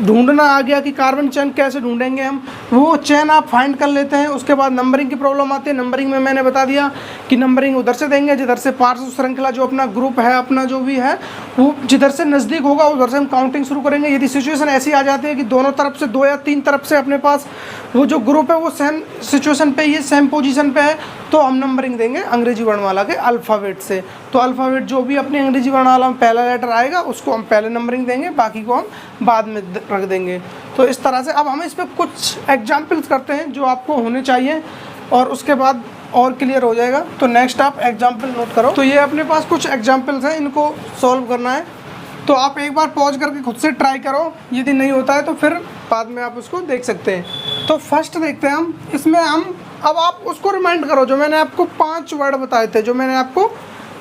ढूंढना आ गया कि कार्बन चेन कैसे ढूंढेंगे हम, वो चेन आप फाइंड कर लेते हैं। उसके बाद नंबरिंग की प्रॉब्लम आती है। नंबरिंग में मैंने बता दिया कि नंबरिंग उधर से देंगे जिधर से पार्श्व श्रृंखला जो अपना ग्रुप है, अपना जो भी है, वो जिधर से नज़दीक होगा उधर से हम काउंटिंग शुरू करेंगे। यदि सिचुएशन ऐसी आ जाती है कि दोनों तरफ से 2 या 3 तरफ से अपने पास वो जो ग्रुप है वो सेम सिचुएशन पे ही है, सेम पोजीशन पे है, तो हम नंबरिंग देंगे अंग्रेजी वर्णमाला के अल्फ़ाबेट से। तो अल्फ़ाबेट जो भी अपनी अंग्रेजी वर्णमाला में पहला लेटर आएगा उसको हम पहले नंबरिंग देंगे, बाकी को हम बाद में रख देंगे। तो इस तरह से अब हम इस पर कुछ एग्जाम्पल्स करते हैं जो आपको होने चाहिए, और उसके बाद और क्लियर हो जाएगा। तो नेक्स्ट आप एग्जाम्पल नोट करो। तो ये अपने पास कुछ एग्जाम्पल्स हैं, इनको सॉल्व करना है। तो आप एक बार पॉज करके खुद से ट्राई करो, यदि नहीं होता है तो फिर बाद में आप उसको देख सकते हैं। तो फर्स्ट देखते हैं हम, इसमें हम अब आप उसको रिमाइंड करो जो मैंने आपको 5 वर्ड बताए थे, जो मैंने आपको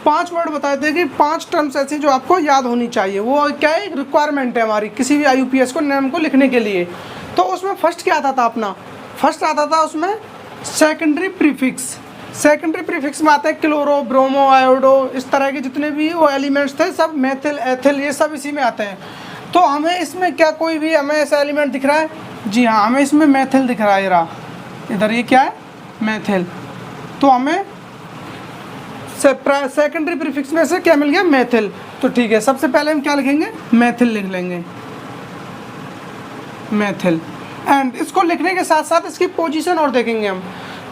5 वर्ड बताए थे कि 5 टर्म्स ऐसी जो आपको याद होनी चाहिए। वो क्या है, एक रिक्वायरमेंट है हमारी किसी भी IUPAC को नाम को लिखने के लिए। तो उसमें फर्स्ट क्या आता था अपना, फर्स्ट आता था उसमें सेकेंडरी प्रीफिक्स। सेकेंडरी प्रीफिक्स में आता है क्लोरो, ब्रोमो, आयोडो, इस तरह के जितने भी वो एलिमेंट्स थे सब, मेथिल, एथिल, ये सब इसी में आते हैं। तो हमें इसमें क्या कोई भी हमें ऐसा एलिमेंट दिख रहा है, जी हाँ, हमें इसमें मेथिल दिख रहा है, रहा इधर, ये क्या है, मेथिल। तो हमें सेकेंडरी प्रीफिक्स में से क्या मिल गया, मेथिल। तो ठीक है, सबसे पहले हम क्या लिखेंगे, मेथिल लिख लेंगे, मेथिल। एंड इसको लिखने के साथ साथ इसकी पोजीशन और देखेंगे हम।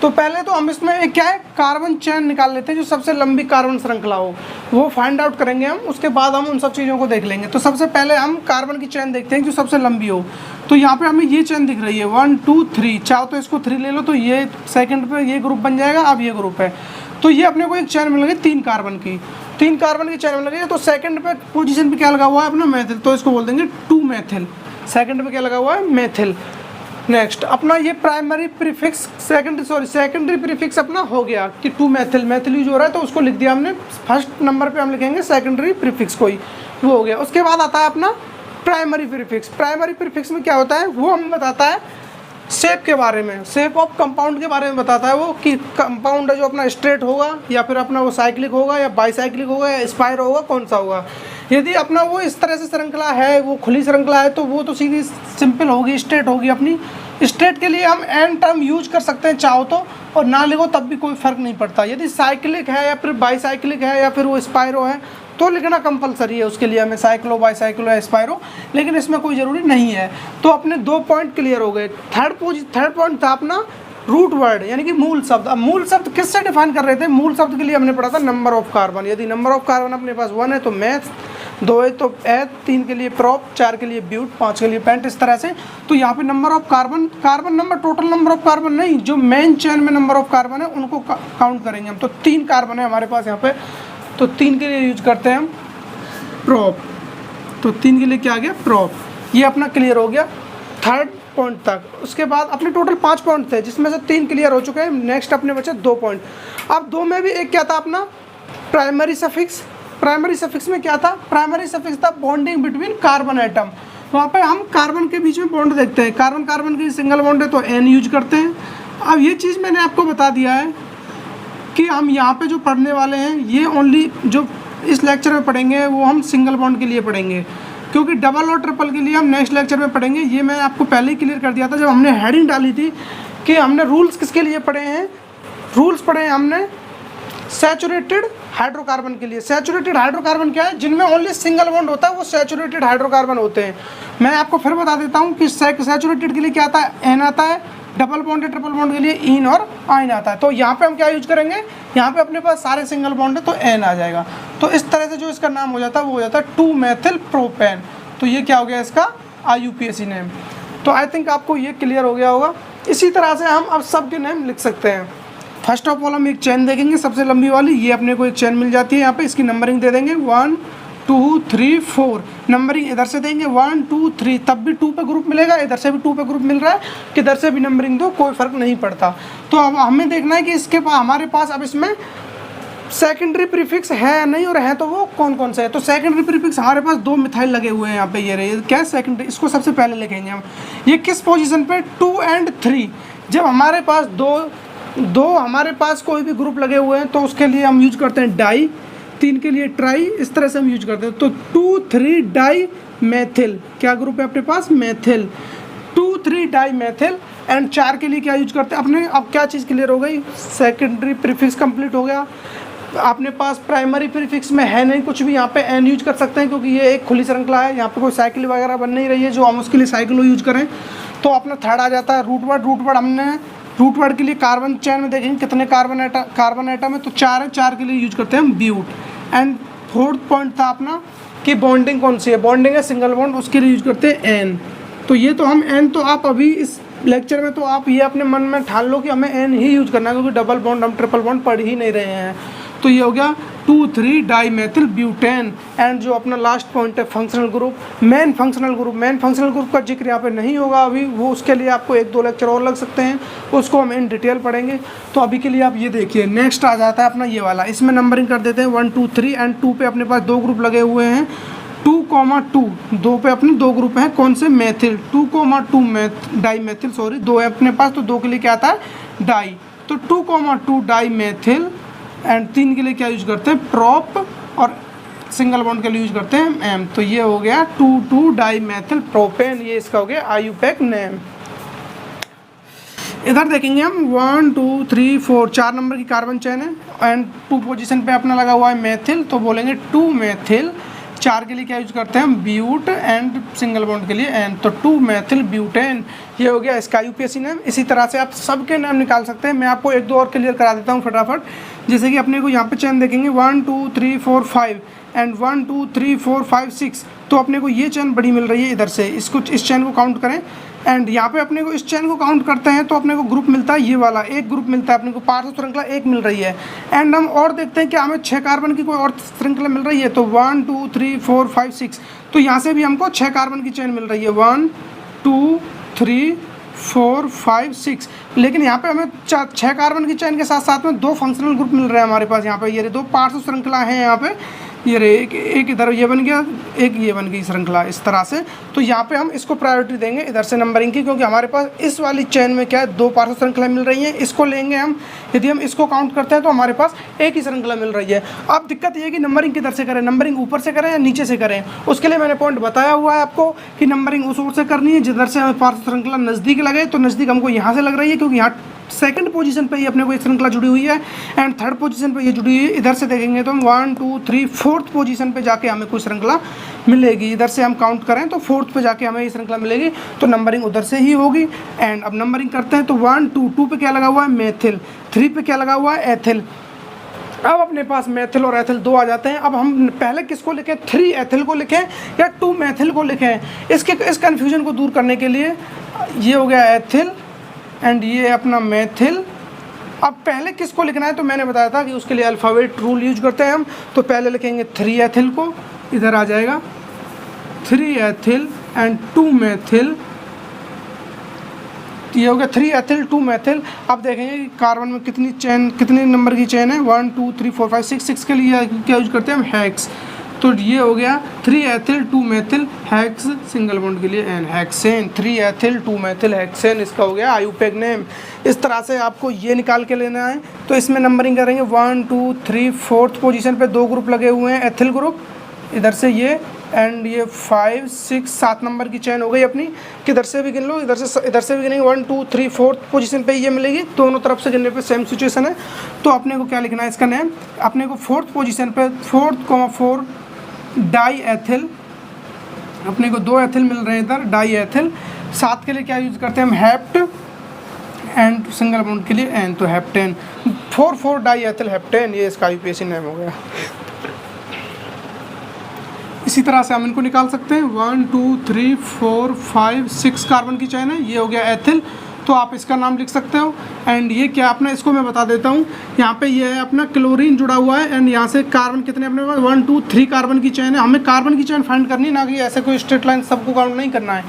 तो पहले तो हम इसमें एक क्या है, कार्बन चेन निकाल लेते हैं, जो सबसे लंबी कार्बन श्रृंखला हो वो फाइंड आउट करेंगे हम। उसके बाद हम उन सब चीज़ों को देख लेंगे। तो सबसे पहले हम कार्बन की चेन देखते हैं जो सबसे लंबी हो। तो यहाँ पे हमें ये चेन दिख रही है 1 2 3, चाहो तो इसको 3 ले लो, तो ये सेकंड पे ये ग्रुप बन जाएगा। अब ये ग्रुप है, तो ये अपने को एक चेन मिल गई 3 कार्बन की, 3 कार्बन की चेन मिल गई है। तो सेकंड पे पोजीशन पे क्या लगा हुआ है अपना, मेथिल, तो इसको बोल देंगे 2 मेथिल। सेकंड पे क्या लगा हुआ है, मेथिल। नेक्स्ट अपना ये प्राइमरी प्रीफिक्स, सेकेंडरी प्रीफिक्स अपना हो गया कि 2 मेथिल, मेथिल यूज हो रहा है तो उसको लिख दिया हमने। फर्स्ट नंबर पे हम लिखेंगे सेकेंडरी प्रीफिक्स कोई, वो हो गया। उसके बाद आता है अपना प्राइमरी प्रीफिक्स। प्राइमरी प्रीफिक्स में क्या होता है, वो हमें बताता है शेप के बारे में, शेप ऑफ कंपाउंड के बारे में बताता है वो, कि कंपाउंड है जो अपना स्ट्रेट होगा या फिर अपना वो साइक्लिक होगा या बाईसाइक्लिक होगा या स्पाइरो होगा, कौन सा होगा। यदि अपना वो इस तरह से श्रृंखला है, वो खुली श्रृंखला है, तो वो तो सीधी सिंपल होगी, स्ट्रेट होगी अपनी। स्ट्रेट के लिए हम एन टर्म यूज कर सकते हैं चाहो तो, और ना लिखो तब भी कोई फ़र्क नहीं पड़ता। यदि साइक्लिक है या फिर बाईसाइक्लिक है या फिर वो स्पाइरो है तो लिखना कंपलसरी है, उसके लिए हमें साइक्लो, बाईसाइक्लो या स्पाइरो, लेकिन इसमें कोई ज़रूरी नहीं है। तो अपने 2 पॉइंट क्लियर हो गए। थर्ड पॉइंट था अपना रूट वर्ड, यानी कि मूल शब्द। अब मूल शब्द किससे डिफाइन कर रहे थे, मूल शब्द के लिए हमने पढ़ा था नंबर ऑफ कार्बन। यदि नंबर ऑफ कार्बन अपने पास 1 है तो मैथ, 2 है तो एथ, 3 के लिए प्रॉप, 4 के लिए ब्यूट, 5 के लिए पेंट, इस तरह से। तो यहाँ पे number of carbon, carbon number, total number of carbon नहीं, जो मेन चेन में नंबर ऑफ कार्बन है उनको काउंट करेंगे हम। तो 3 कार्बन है हमारे पास यहाँ पे, तो 3 के लिए यूज करते हैं हम प्रॉप। तो 3 के लिए क्या आ गया, प्रॉप। ये अपना क्लियर हो गया। थर्ड पॉइंट तक। उसके बाद अपने टोटल 5 पॉइंट थे जिसमें से 3 क्लियर हो चुके हैं। नेक्स्ट अपने बचे 2 पॉइंट। अब 2 में भी एक क्या था अपना प्राइमरी सफिक्स। प्राइमरी सफिक्स में क्या था? प्राइमरी सफिक्स था बॉन्डिंग बिटवीन कार्बन एटम। वहाँ पे हम कार्बन के बीच में बॉन्ड देखते हैं, कार्बन कार्बन की सिंगल बॉन्ड है तो एन यूज करते हैं। अब ये चीज़ मैंने आपको बता दिया है कि हम यहाँ पे जो पढ़ने वाले हैं ये ओनली जो इस लेक्चर में पढ़ेंगे वो हम सिंगल बॉन्ड के लिए पढ़ेंगे, क्योंकि डबल और ट्रिपल के लिए हम नेक्स्ट लेक्चर में पढ़ेंगे। ये मैं आपको पहले ही क्लियर कर दिया था जब हमने हेडिंग डाली थी कि हमने रूल्स किसके लिए पढ़े हैं। रूल्स पढ़े हैं हमने सैचुरेटेड हाइड्रोकार्बन के लिए। सैचुरेटेड हाइड्रोकार्बन क्या है? जिनमें ओनली सिंगल बॉन्ड होता है वो सैचुरेटेड हाइड्रोकार्बन होते हैं। मैं आपको फिर बता देता हूँ कि सैचुरेटेड के लिए क्या आता है? एन आता है। डबल बॉन्ड या ट्रिपल बॉन्ड के लिए इन और आइन आता है। तो यहाँ पे हम क्या यूज करेंगे? यहाँ पे अपने पास सारे सिंगल बॉन्ड है तो एन आ जाएगा। तो इस तरह से जो इसका नाम हो जाता है वो हो जाता है 2-मेथिल प्रोपेन। तो ये क्या हो गया इसका IUPAC नेम। तो आई थिंक आपको ये क्लियर हो गया होगा। इसी तरह से हम अब सब के नेम लिख सकते हैं। फर्स्ट ऑफ ऑल हम एक चेन देखेंगे सबसे लंबी वाली। ये अपने को एक चेन मिल जाती है। यहाँ पे इसकी नंबरिंग दे देंगे 1 2 3 4। नंबरिंग इधर से देंगे 1 2 3, तब भी 2 पे ग्रुप मिलेगा, इधर से भी 2 पे ग्रुप मिल रहा है, किधर से भी नंबरिंग दो कोई फ़र्क नहीं पड़ता। तो अब हमें देखना है कि इसके पास हमारे पास अब इसमें सेकेंडरी प्रीफिक्स है या नहीं, और है तो वो कौन कौन से है। तो सेकेंडरी प्रीफिक्स हमारे पास 2 मिथाइल लगे हुए हैं यहाँ पे। ये रहे क्या सेकेंडरी, इसको सबसे पहले लिखेंगे हम। ये किस पोजीशन पे? 2 और 3। जब हमारे पास दो हमारे पास कोई भी ग्रुप लगे हुए हैं तो उसके लिए हम यूज करते हैं डाई, 3 के लिए ट्राई, इस तरह से हम यूज करते हैं। तो 2 3 डाई मेथिल क्या ग्रुप है अपने पास? मेथिल। 2 3 di methyl. एंड 4 के लिए क्या यूज करते हैं अपने? अब क्या चीज़ क्लियर हो गई? सेकेंडरी प्रीफिक्स कंप्लीट हो गया। अपने पास प्राइमरी प्रीफिक्स में है नहीं कुछ भी, यहाँ पे एन यूज कर सकते हैं क्योंकि ये एक खुली श्रृंखला है, यहाँ पे कोई साइकिल वगैरह बन नहीं रही है जो हम उसके लिए साइकिल यूज करें। तो अपना थर्ड आ जाता है रूट वर्ड। रूट वर्ड हमने रूट वर्ड के लिए कार्बन चेन में देखेंगे कितने कार्बन एटम है, तो 4 है, 4 के लिए यूज करते हैं हम ब्यूट। एंड फोर्थ पॉइंट था अपना कि बॉन्डिंग कौन सी है? बॉन्डिंग है सिंगल बॉन्ड, उसके लिए यूज करते हैं एन। तो ये तो हम एन, तो आप अभी इस लेक्चर में तो आप ये अपने मन में ठान लो कि हमें एन ही यूज करना है, क्योंकि डबल बॉन्ड हम ट्रिपल बॉन्ड पढ़ ही नहीं रहे हैं। तो ये हो गया 2 3 डाईमेथिल ब्यूटेन। एंड जो अपना लास्ट पॉइंट है functional group, main functional group. Main functional group का जिक्र यहाँ पे नहीं होगा अभी, वो उसके लिए आपको 1-2 लेक्चर और लग सकते हैं, उसको हम इन डिटेल पढ़ेंगे। तो अभी के लिए आप ये देखिए। नेक्स्ट आ जाता है अपना ये वाला, इसमें नंबरिंग कर देते हैं 1 2 3। एंड 2 पे अपने पास 2 ग्रुप लगे हुए हैं 2,2। 2 पे अपने 2 ग्रुप हैं कौन से? मेथिल। 2,2 डाईमेथिल, सॉरी 2 है अपने पास, तो 2 के लिए क्या आता है? डाई। तो 2,2 डाईमेथिल। एंड 3 के लिए क्या यूज करते हैं? प्रोप। और सिंगल बॉन्ड के लिए यूज करते हैं एम। तो ये हो गया 2,2 डाईमेथिल प्रोपेन। ये इसका हो गया IUPAC नेम। इधर देखेंगे हम 1 2 3 4, 4 नंबर की कार्बन चेन है। एंड 2 पोजीशन पे अपना लगा हुआ है मेथिल, तो बोलेंगे 2 मेथिल। 4 के लिए क्या यूज करते हैं हम? ब्यूट। एंड सिंगल बॉन्ड के लिए एन, तो 2 मेथिल ब्यूटेन। ये हो गया इसका IUPAC नेम। इसी तरह से आप सबके नाम निकाल सकते हैं। मैं आपको 1-2 और क्लियर करा देता हूँ फटाफट। जैसे कि अपने को यहाँ पे चेन देखेंगे 1 2 3 4 5 एंड 1 2 3 4 5 6। तो अपने को ये चेन बड़ी मिल रही है इधर से, इसको इस चेन को काउंट करें। एंड यहाँ पे अपने को इस चेन को काउंट करते हैं तो अपने को ग्रुप मिलता है ये वाला, एक ग्रुप मिलता है अपने को, पार्श्व श्रृंखला एक मिल रही है। एंड हम और देखते हैं कि हमें 6 कार्बन की कोई और श्रृंखला मिल रही है, तो 1 2 3 4 5 6। तो यहाँ से भी हमको 6 कार्बन की चेन मिल रही है 1 2 3 4 5 6। लेकिन यहाँ पे हमें 6 कार्बन की चेन के साथ साथ में 2 फंक्शनल ग्रुप मिल रहे हैं हमारे पास। यहाँ पे ये 2 पार्श्व श्रृंखला हैं यहाँ पे, ये रे एक इधर ये बन गया, एक ये बन गई श्रृंखला इस तरह से। तो यहाँ पे हम इसको प्रायोरिटी देंगे इधर से नंबरिंग की, क्योंकि हमारे पास इस वाली चेन में क्या है? 2 पार्श्व श्रृंखला मिल रही हैं, इसको लेंगे हम। यदि हम इसको काउंट करते हैं तो हमारे पास एक ही श्रृंखला मिल रही है। अब दिक्कत ये है कि नंबरिंग किधर से करें? नंबरिंग ऊपर से करें या नीचे से करें? उसके लिए मैंने पॉइंट बताया हुआ है आपको कि नंबरिंग उस ओर से करनी है जिधर से हमें पार्श्व श्रृंखला नज़दीक लगे। तो नज़दीक हमको यहाँ से लग रही है, क्योंकि यहाँ सेकंड पोजीशन पे ही अपने को एक श्रृंखला जुड़ी हुई है। एंड थर्ड पोजीशन पे ये जुड़ी हुई है। इधर से देखेंगे तो हम 1 2 3 4th पोजीशन पे जाके हमें कोई श्रृंखला मिलेगी। इधर से हम काउंट करें तो 4th पे जाके हमें ये श्रृंखला मिलेगी, तो नंबरिंग उधर से ही होगी। एंड अब नंबरिंग करते हैं तो 1 2 2 पे क्या लगा हुआ है? मेथिल। 3 पे क्या लगा हुआ है? एथिल। अब अपने पास मेथिल और एथिल 2 आ जाते हैं। अब हम पहले किसको लिखें? 3 एथिल को लिखें या 2 मेथिल को लिखें? इस कन्फ्यूजन को दूर करने के लिए ये हो गया एथिल एंड ये अपना मेथिल। अब पहले किसको लिखना है? तो मैंने बताया था कि उसके लिए अल्फ़ाबेट रूल यूज करते हैं हम। तो पहले लिखेंगे 3 एथिल को, इधर आ जाएगा 3 एथिल एंड 2 मेथिल ये हो गया 3 एथिल 2 मेथिल। अब देखेंगे कि कार्बन में कितनी चेन, कितने नंबर की चेन है, 1 2 3 4 5 6। 6 के लिए क्या यूज करते हैं हम, हेक्स। तो ये हो गया 3 ethyl 2 methyl hex, single bond के लिए ane, hexane. 3 ethyl 2 methyl hexane, इसका हो गया आईयूपीएसी नेम। इस तरह से आपको ये निकाल के लेना है। तो इसमें नंबरिंग करेंगे 1 2 3 4th पोजीशन पे 2 ग्रुप लगे हुए हैं, एथिल ग्रुप इधर से ये, एंड ये 5 6 7 नंबर की चेन हो गई अपनी। किधर से भी गिन लो, इधर से भी गिनेंगे 1 2 3 4th पोजीशन पे ये मिलेगी, दोनों तरफ से गिनने पे सेम सिचुएशन है। तो अपने को क्या लिखना है इसका नेम, अपने को 4th पोजीशन पे 4 डाई एथिल, अपने को 2 एथिल मिल रहे हैं इधर, डाई एथिल। 7 के लिए क्या यूज करते हैं हम, हेप्ट, एंड सिंगल बॉन्ड के लिए एन, तो हेप्टेन। 4 डाई एथिल हेप्टेन, ये इसका आईयूपीएसी नेम हो गया। इसी तरह से हम इनको निकाल सकते हैं। 1 2 3 4 5 6 कार्बन की चेन है, ये हो गया एथिल, तो आप इसका नाम लिख सकते हो। एंड ये क्या अपना, इसको मैं बता देता हूँ, यहाँ पे ये है अपना क्लोरीन जुड़ा हुआ है, एंड यहाँ से कार्बन कितने अपने पास 1 2 3 कार्बन की चेन है। हमें कार्बन की चेन फाइंड करनी, ना कि ऐसे कोई स्ट्रेट लाइन सबको काउंट नहीं करना है।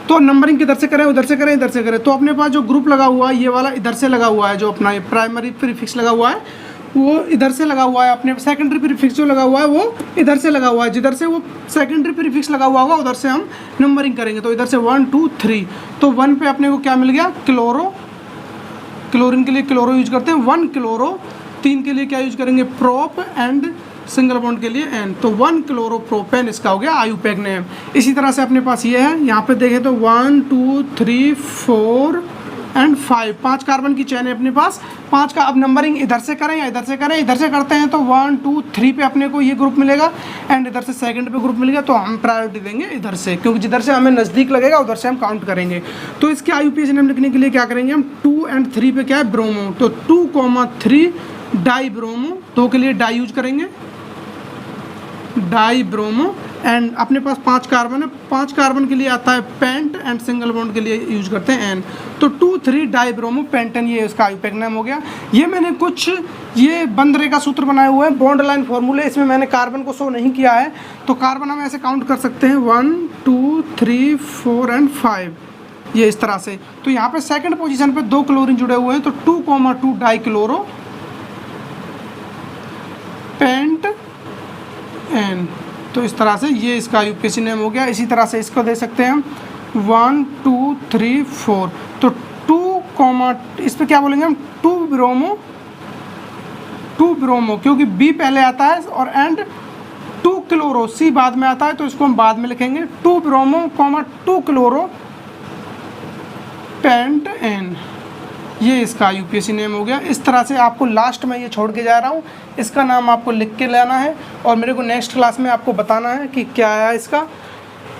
तो नंबरिंग किधर से करें, उधर से करें, इधर से करें। तो अपने पास जो ग्रुप लगा हुआ है ये वाला इधर से लगा हुआ है, जो अपना ये प्राइमरी प्रीफिक्स लगा हुआ है वो इधर से लगा हुआ है, अपने सेकेंडरी प्रीफिक्स जो लगा हुआ है वो इधर से लगा हुआ है। जिधर से वो सेकेंडरी प्रीफिक्स लगा हुआ होगा उधर से हम नंबरिंग करेंगे। तो इधर से 1 2 3, तो 1 पे अपने को क्या मिल गया, क्लोरो, क्लोरीन के लिए क्लोरो यूज करते हैं 1 क्लोरो। 3 के लिए क्या यूज करेंगे, प्रोप, एंड सिंगल बॉन्ड के लिए एन, तो 1 क्लोरो प्रोपेन, इसका हो गया आईयूपीएसी नेम। इसी तरह से अपने पास ये है, यहाँ पे देखें तो 1 2 3 4 एंड 5, 5 कार्बन की चेन है अपने पास। 5 का अब नंबरिंग इधर से करें या इधर से करें, इधर से करते हैं तो 1 2 3 पे अपने को ये ग्रुप मिलेगा, एंड इधर से सेकंड पे ग्रुप मिलेगा, तो हम प्रायोरिटी देंगे इधर से, क्योंकि जिधर से हमें नज़दीक लगेगा उधर से हम काउंट करेंगे। तो इसके आईयूपीएसी नेम लिखने के लिए क्या करेंगे हम, 2 एंड 3 पे क्या है, ब्रोमो, तो 2,3 डाई ब्रोमो, 2 के लिए डाई यूज करेंगे, डाई ब्रोमो। एंड अपने पास 5 कार्बन है, 5 कार्बन के लिए आता है पेंट, एंड सिंगल बॉन्ड के लिए यूज करते हैं एन, तो 2 3 डाई ब्रोमो पेंटेन, ये इसका आईयूपीएसी नेम हो गया। ये मैंने कुछ ये बंद रेखा सूत्र बनाए हुए हैं, बॉन्ड लाइन फॉर्मूले, इसमें मैंने कार्बन को शो नहीं किया है। तो कार्बन हम ऐसे काउंट कर सकते हैं 1 2 3 4 एंड 5, ये इस तरह से। तो यहाँ पे सेकंड पोजीशन पे 2 क्लोरीन जुड़े हुए हैं, तो 2,2 डाई क्लोरो पेंट एन, तो इस तरह से ये इसका आईयूपीएसी नेम हो गया। इसी तरह से इसको दे सकते हैं हम 1 2 3 4, तो 2, इस पर क्या बोलेंगे हम, 2 ब्रोमो, क्योंकि बी पहले आता है और एंड 2 क्लोरो, सी बाद में आता है, तो इसको हम बाद में लिखेंगे 2 ब्रोमो 2 क्लोरो पेंट एन, ये इसका यूपीएससी नेम हो गया। इस तरह से आपको लास्ट में ये छोड़ के जा रहा हूँ, इसका नाम आपको लिख के लाना है और मेरे को नेक्स्ट क्लास में आपको बताना है कि क्या है इसका।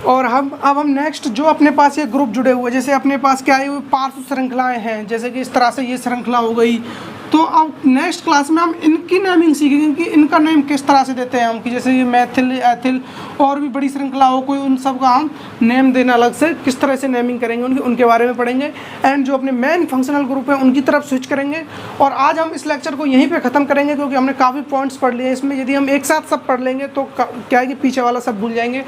और अब हम नेक्स्ट जो अपने पास ये ग्रुप जुड़े हुए, जैसे अपने पास क्या है, पार्श्व श्रृंखलाएँ हैं, जैसे कि इस तरह से ये श्रृंखला हो गई। तो अब नेक्स्ट क्लास में हम इनकी नेमिंग सीखेंगे कि इनका नेम किस तरह से देते हैं हम, कि जैसे ये मैथिल, एथिल और भी बड़ी श्रृंखला हो कोई, उन सब का हम नेम देना अलग से किस तरह से नेमिंग करेंगे उनके बारे में पढ़ेंगे। एंड जो अपने मेन फंक्शनल ग्रुप है उनकी तरफ स्विच करेंगे। और आज हम इस लेक्चर को यहीं पे ख़त्म करेंगे, क्योंकि हमने काफ़ी पॉइंट्स पढ़ लिए इसमें। यदि हम एक साथ सब पढ़ लेंगे तो क्या है कि पीछे वाला सब भूल जाएंगे।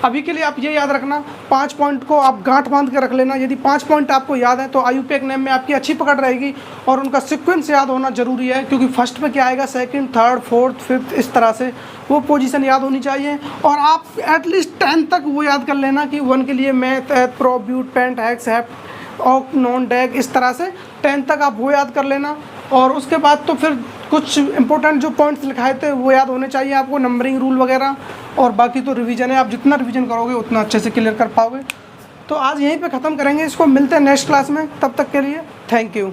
अभी के लिए आप ये याद रखना, 5 पॉइंट को आप गांठ बांध के रख लेना। यदि 5 पॉइंट आपको याद है तो आईयूपीएसी नेम में आपकी अच्छी पकड़ रहेगी, और उनका सिक्वेंस याद होना जरूरी है, क्योंकि फर्स्ट पे क्या आएगा, सेकंड, थर्ड, फोर्थ, फिफ्थ, इस तरह से वो पोजीशन याद होनी चाहिए। और आप एटलीस्ट 10 तक वो याद कर लेना कि 1 के लिए meth, pro, but, pent, hex, hept, oct, non, dec, इस तरह से 10 तक आप वो याद कर लेना। और उसके बाद तो फिर कुछ इंपॉर्टेंट जो पॉइंट्स लिखाए थे वो याद होने चाहिए आपको, नंबरिंग रूल वगैरह। और बाकी तो रिवीजन है, आप जितना रिवीजन करोगे उतना अच्छे से क्लियर कर पाओगे। तो आज यहीं पे ख़त्म करेंगे इसको, मिलते हैं नेक्स्ट क्लास में, तब तक के लिए थैंक यू।